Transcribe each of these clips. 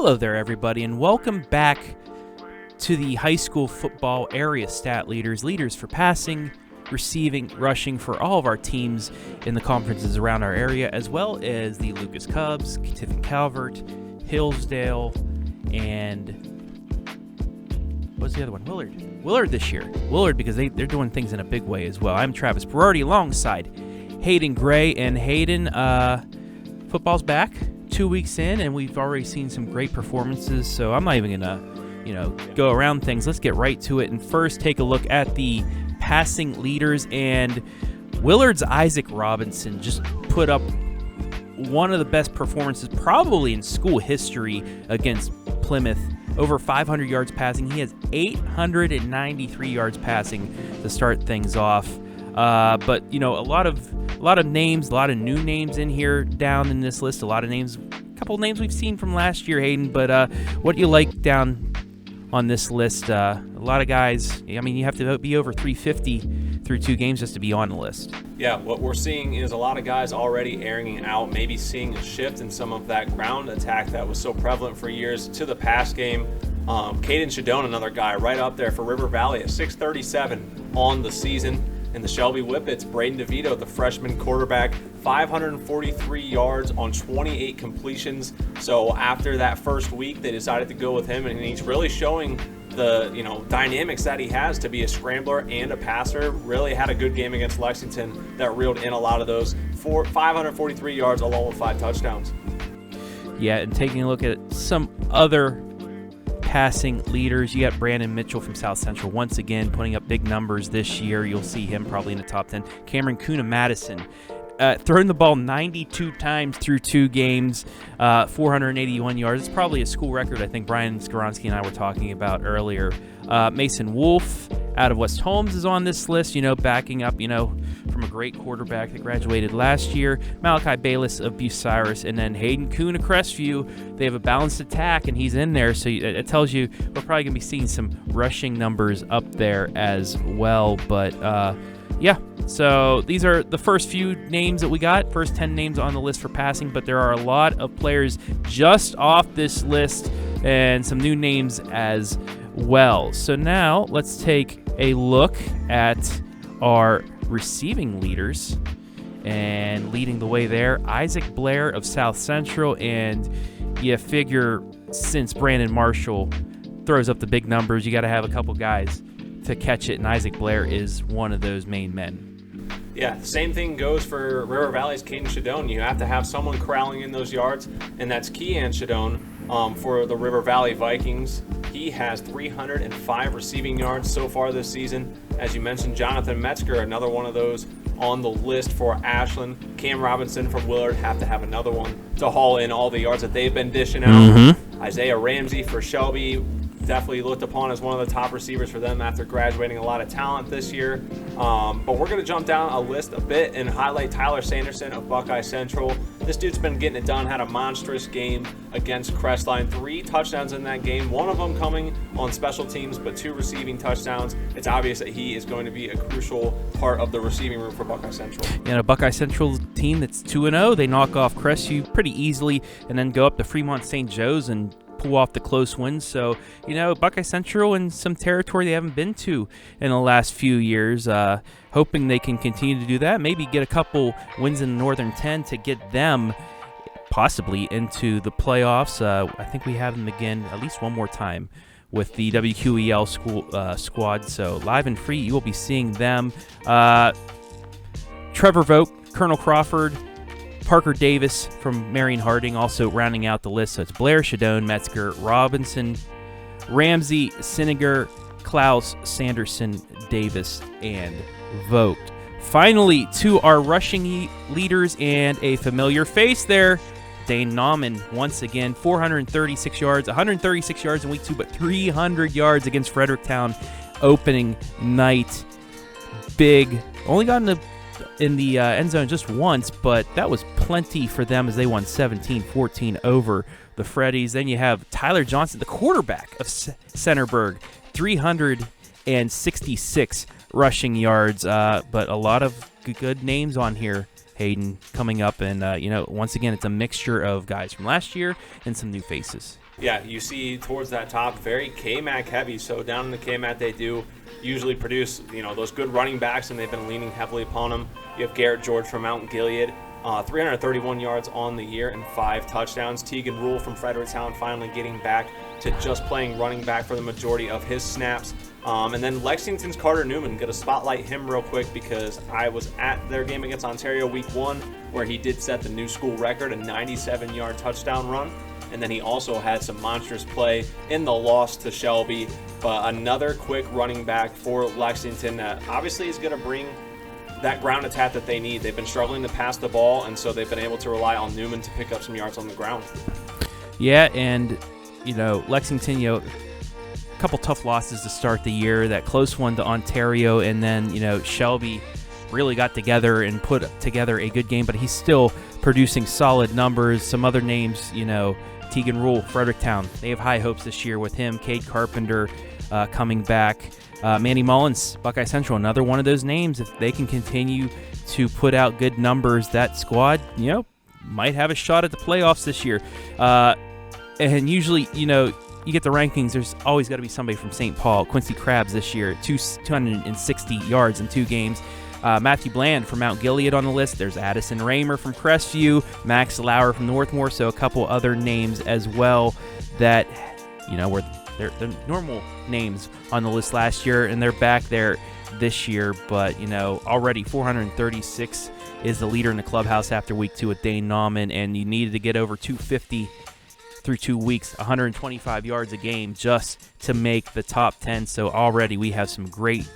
Hello there, everybody, and welcome back to the high school football area stat leaders for passing, receiving, rushing for all of our teams in the conferences around our area, as well as the Lucas Cubs, Tiffin Calvert, Hillsdale, and what's the other one? Willard this year. Willard, because they're doing things in a big way as well. I'm Travis Berardi alongside Hayden Gray, and Hayden, football's back 2 weeks in, and we've already seen some great performances, so I'm not even gonna go around things. Let's get right to it, and first take a look at the passing leaders. And Willard's Isaac Robinson just put up one of the best performances probably in school history against Plymouth. Over 500 yards passing. He has 893 yards passing to start things off. But a lot of names, a lot of new names in here down in this list. A lot of names, a couple of names we've seen from last year, Hayden. But what do you like down on this list? A lot of guys. I mean, you have to be over 350 through 2 games just to be on the list. Yeah, what we're seeing is a lot of guys already airing out, maybe seeing a shift in some of that ground attack that was so prevalent for years to the pass game. Caden Shadone, another guy right up there for River Valley at 637 on the season. And the Shelby Whippets, Braden DeVito, the freshman quarterback, 543 yards on 28 completions. So after that first week, they decided to go with him, and he's really showing the dynamics that he has to be a scrambler and a passer. Really had a good game against Lexington that reeled in a lot of those. 543 yards along with 5 touchdowns. Yeah, and taking a look at some other passing leaders, you got Brandon Mitchell from South Central once again putting up big numbers this year. You'll see him probably in the top 10. Cameron Kuna Madison throwing the ball 92 times through 2 games, 481 yards. It's probably a school record. I think Brian Skoronsky and I were talking about earlier. Mason Wolf out of West Holmes is on this list, backing up, from a great quarterback that graduated last year. Malachi Bayless of Bucyrus, and then Hayden Kuhn of Crestview. They have a balanced attack, and he's in there, so it tells you we're probably going to be seeing some rushing numbers up there as well. But, yeah, so these are the first few names that we got, first 10 names on the list for passing, but there are a lot of players just off this list and some new names as well. So now let's take a look at our receiving leaders, and leading the way there, Isaac Blair of South Central. And you figure since Brandon Marshall throws up the big numbers, you got to have a couple guys to catch it, and Isaac Blair is one of those main men. Yeah, the same thing goes for River Valley's Caden Shadone. You have to have someone corralling in those yards, and that's Kean Shadone for the River Valley Vikings. He has 305 receiving yards so far this season. As you mentioned, Jonathan Metzger, another one of those on the list for Ashland. Cam Robinson from Willard have to have another one to haul in all the yards that they've been dishing out. Isaiah Ramsey for Shelby, definitely looked upon as one of the top receivers for them after graduating a lot of talent this year. But we're going to jump down a list a bit and highlight Tyler Sanderson of Buckeye Central. This dude's been getting it done, had a monstrous game against Crestline. 3 touchdowns in that game, one of them coming on special teams, but 2 receiving touchdowns. It's obvious that he is going to be a crucial part of the receiving room for Buckeye Central. A Buckeye Central team that's 2-0. They knock off Crestview pretty easily and then go up to Fremont St. Joe's and pull off the close wins. So, Buckeye Central in some territory they haven't been to in the last few years. Hoping they can continue to do that. Maybe get a couple wins in the Northern 10 to get them possibly into the playoffs. I think we have them again at least one more time with the WQEL squad. So live and free, you will be seeing them. Trevor Vogt, Colonel Crawford, Parker Davis from Marion Harding also rounding out the list. So it's Blair, Shadone, Metzger, Robinson, Ramsey, Siniger, Klaus, Sanderson, Davis, and Vogt. Finally, to our rushing leaders and a familiar face there, Dane Nauman, once again, 436 yards, 136 yards in week 2, but 300 yards against Fredericktown opening night. Big. Only got in the end zone just once, but that was plenty for them as they won 17-14 over the Freddies. Then you have Tyler Johnson, the quarterback of Centerburg, 366 rushing yards, but a lot of good names on here, Hayden, coming up. And, once again, it's a mixture of guys from last year and some new faces. Yeah, you see towards that top, very K-Mac heavy. So down in the K-Mac, they do usually produce, those good running backs, and they've been leaning heavily upon them. You have Garrett George from Mount Gilead, 331 yards on the year and 5 touchdowns. Tegan Rule from Fredericktown finally getting back to just playing running back for the majority of his snaps. And then Lexington's Carter Newman, going to spotlight him real quick because I was at their game against Ontario week 1 where he did set the new school record, a 97-yard touchdown run. And then he also had some monstrous play in the loss to Shelby. But another quick running back for Lexington that obviously is going to bring that ground attack that they need. They've been struggling to pass the ball, and so they've been able to rely on Newman to pick up some yards on the ground. Yeah, and, Lexington, a couple tough losses to start the year, that close one to Ontario, and then, Shelby really got together and put together a good game, but he's still producing solid numbers. Some other names, Tegan Rule, Fredericktown, they have high hopes this year with him. Cade Carpenter coming back. Manny Mullins, Buckeye Central, another one of those names. If they can continue to put out good numbers, that squad, might have a shot at the playoffs this year. And usually, you get the rankings, there's always got to be somebody from St. Paul. Quincy Krabs this year, 260 yards in 2 games. Matthew Bland from Mount Gilead on the list. There's Addison Raymer from Crestview, Max Lauer from Northmore, so a couple other names as well that, were they're normal names on the list last year, and they're back there this year. But, already 436 is the leader in the clubhouse after week 2 with Dane Nauman, and you needed to get over 250 through 2 weeks, 125 yards a game just to make the top 10. So already we have some great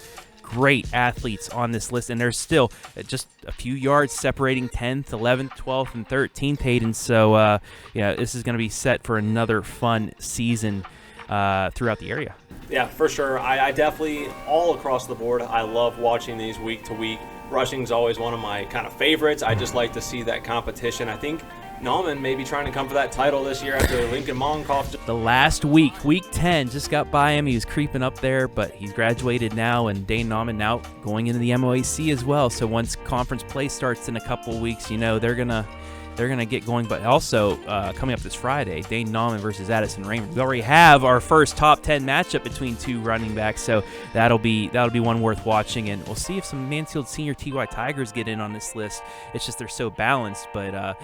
athletes on this list, and there's still just a few yards separating 10th, 11th, 12th, and 13th, Hayden. So, this is going to be set for another fun season throughout the area. Yeah, for sure. I definitely, all across the board, I love watching these week to week. Rushing is always one of my kind of favorites. I just like to see that competition. I think Nauman may be trying to come for that title this year after Lincoln Monkoff. The last week 10, just got by him. He was creeping up there, but he's graduated now, and Dane Nauman now going into the MOAC as well. So once conference play starts in a couple of weeks, they're gonna get going. But also coming up this Friday, Dane Nauman versus Addison Raymer. We already have our first top 10 matchup between 2 running backs, so that'll be one worth watching. And we'll see if some Mansfield Senior TY Tigers get in on this list. It's just they're so balanced, but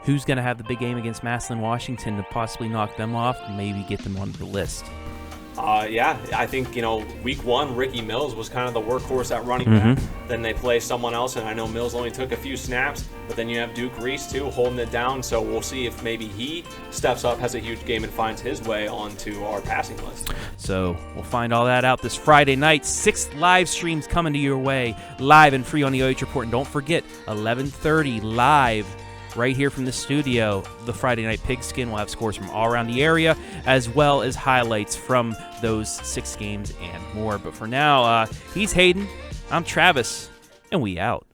who's going to have the big game against Massillon, Washington to possibly knock them off and maybe get them on the list? Yeah, I think, week 1, Ricky Mills was kind of the workhorse at running back. Then they play someone else, and I know Mills only took a few snaps, but then you have Duke Reese, too, holding it down. So we'll see if maybe he steps up, has a huge game, and finds his way onto our passing list. So we'll find all that out this Friday night. 6 live streams coming to your way, live and free on the OH Report. And don't forget, 11:30 live right here from the studio. The Friday Night Pigskin will have scores from all around the area, as well as highlights from those 6 games and more. But for now, he's Hayden, I'm Travis, and we out.